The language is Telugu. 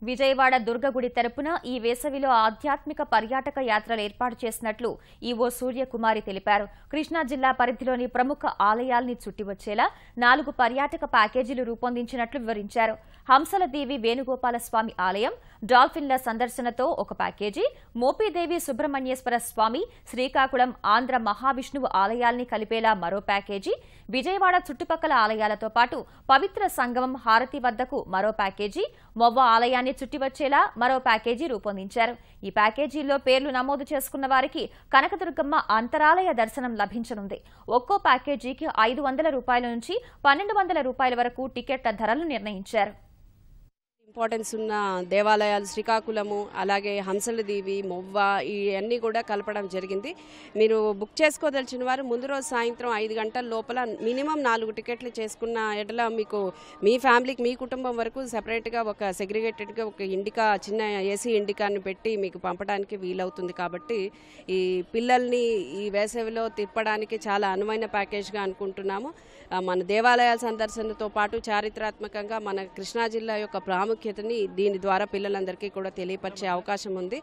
విజయవాడ దుర్గగుడి తరపున ఈ వేసవిలో ఆధ్యాత్మిక పర్యాటక యాత్రలు ఏర్పాటు చేసినట్లు ఈవో సూర్యకుమారి తెలిపారు. కృష్ణా జిల్లా పరిధిలోని ప్రముఖ ఆలయాల్ని చుట్టివచ్చేలా 4 పర్యాటక ప్యాకేజీలు రూపొందించినట్లు వివరించారు. హంసలదేవి వేణుగోపాల స్వామి ఆలయం, డాల్ఫిన్ల సందర్శనతో ఒక ప్యాకేజీ, మోపీదేవి సుబ్రహ్మణ్యేశ్వర స్వామి, శ్రీకాకుళం ఆంధ్ర మహావిష్ణువు ఆలయాల్ని కలిపేలా మరో ప్యాకేజీ, విజయవాడ చుట్టుపక్కల ఆలయాలతో పాటు పవిత్ర సంగమం హారతి వద్దకు మరో ప్యాకేజీ, మొవ్వ ఆలయాన్ని చుట్టివచ్చేలా మరో ప్యాకేజీ రూపొందించారు. ఈ ప్యాకేజీల్లో పేర్లు నమోదు చేసుకున్న వారికి కనకదుర్గమ్మ అంతరాలయ దర్శనం లభించనుంది. ఒక్కో ప్యాకేజీకి 500 రూపాయల నుంచి 1200 రూపాయల వరకు టికెట్ల ధరలు నిర్ణయించారు. ఇంపార్టెన్స్ ఉన్న దేవాలయాలు శ్రీకాకుళము, అలాగే హంసలదేవి, మొవ్వ ఇవన్నీ కూడా కలపడం జరిగింది. మీరు బుక్ చేసుకోదలిచిన వారు ముందు రోజు సాయంత్రం 5 గంటల లోపల మినిమం 4 టికెట్లు చేసుకున్న ఎడల మీకు మీ ఫ్యామిలీకి, మీ కుటుంబం వరకు సెపరేట్గా ఒక సెగ్రిగేటెడ్గా ఒక ఇండికా, చిన్న ఏసీ ఇండికాని పెట్టి మీకు పంపడానికి వీలవుతుంది. కాబట్టి ఈ పిల్లల్ని ఈ వేసవిలో తిప్పడానికి చాలా అనువైన ప్యాకేజ్గా అనుకుంటున్నాము. మన దేవాలయాల సందర్శనతో పాటు చారిత్రాత్మకంగా మన కృష్ణా జిల్లా యొక్క ప్రాముఖ్యతని దీని ద్వారా పిల్లలందరికీ కూడా తెలియపరిచే అవకాశం ఉంది.